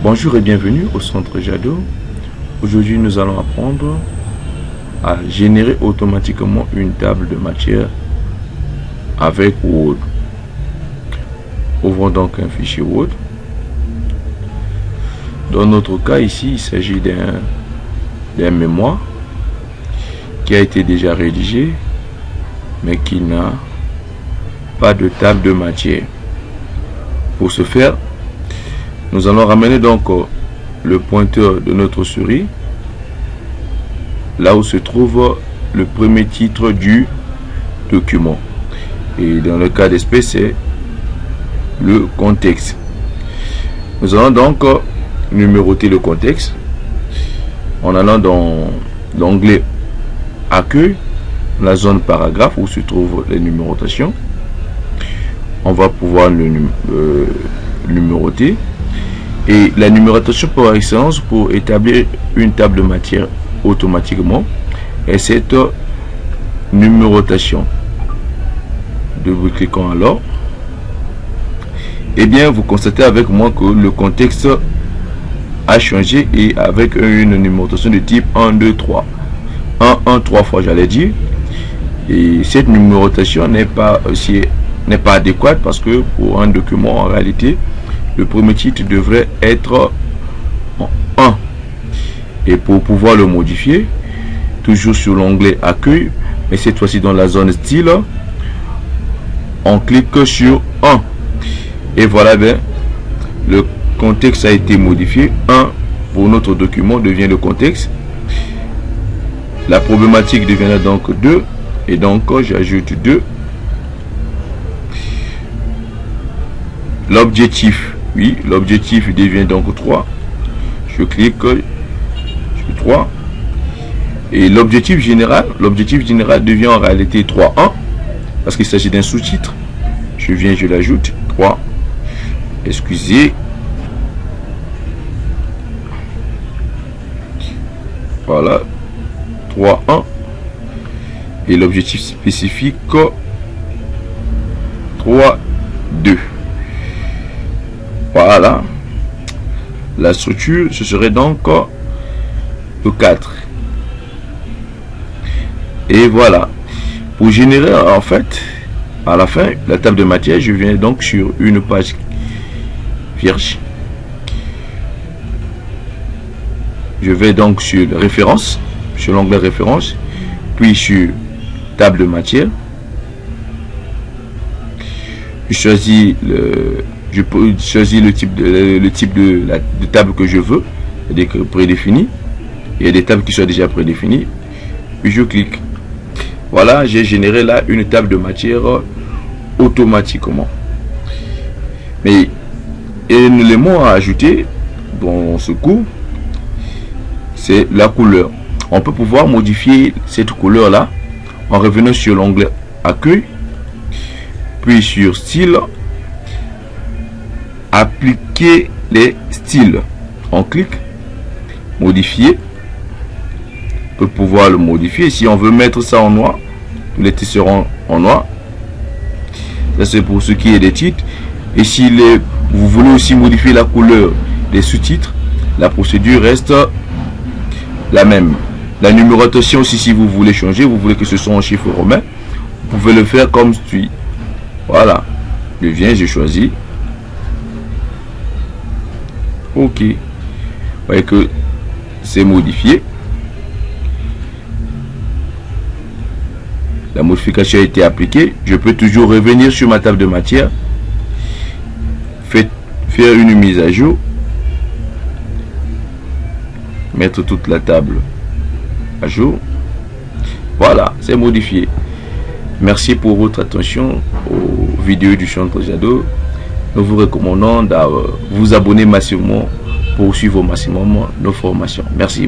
Bonjour et bienvenue au Centre Jado. Aujourd'hui, nous allons apprendre à générer automatiquement une table de matière avec Word. Ouvrons donc un fichier Word. Dans notre cas ici, il s'agit d'un mémoire qui a été déjà rédigé, mais qui n'a pas de table de matière. Pour ce faire, nous allons ramener donc le pointeur de notre souris là où se trouve le premier titre du document. Et dans le cas d'espèce, c'est le contexte. Nous allons donc numéroter le contexte en allant dans l'onglet Accueil, la zone paragraphe où se trouvent les numérotations. On va pouvoir le numéroter. Et la numérotation par excellence pour établir une table de matière automatiquement est cette numérotation. Double-cliquons alors. Et bien, vous constatez avec moi que le contexte a changé et avec une numérotation de type 1, 2, 3. 1, 1, 3 fois, j'allais dire. Et cette numérotation n'est pas adéquate parce que pour un document, en réalité, le premier titre devrait être en 1. Et pour pouvoir le modifier, toujours sur l'onglet Accueil, mais cette fois-ci dans la zone Style, on clique sur 1. Et voilà, bien, le contexte a été modifié. 1 pour notre document devient le contexte. La problématique deviendra donc 2. Et donc, j'ajoute 2. L'objectif. Oui, l'objectif devient donc 3. Je clique sur 3. Et l'objectif général devient en réalité 3.1 parce qu'il s'agit d'un sous-titre. Je l'ajoute 3. Excusez. Voilà. 3.1. Et l'objectif spécifique 3.2. Voilà. La structure, ce serait donc le 4. Et voilà. Pour générer, en fait, à la fin, la table de matière, je viens donc sur une page vierge. Je vais donc sur référence, sur l'onglet référence, puis sur table de matière. Je choisis le type de table que je veux, prédéfini. Il y a des tables qui sont déjà prédéfinies. Puis je clique. Voilà, j'ai généré là une table de matière automatiquement. Mais un élément à ajouter dans ce cours, c'est la couleur. On peut pouvoir modifier cette couleur là en revenant sur l'onglet Accueil, puis sur Style. Appliquer les styles. On clique, modifier. On peut pouvoir le modifier. Si on veut mettre ça en noir, tous les titres seront en noir. Ça c'est pour ce qui est des titres. Et si vous voulez aussi modifier la couleur des sous-titres, la procédure reste la même. La numérotation aussi, si vous voulez changer, vous voulez que ce soit en chiffre romain, vous pouvez le faire comme suit. Voilà. Je viens, je choisis. Ok, vous voyez que c'est modifié. La modification a été appliquée. Je peux toujours revenir sur ma table de matière, faire une mise à jour, mettre toute la table à jour. Voilà, c'est modifié. Merci pour votre attention aux vidéos du Centre Jado. Nous vous recommandons de vous abonner massivement pour suivre au maximum nos formations. Merci.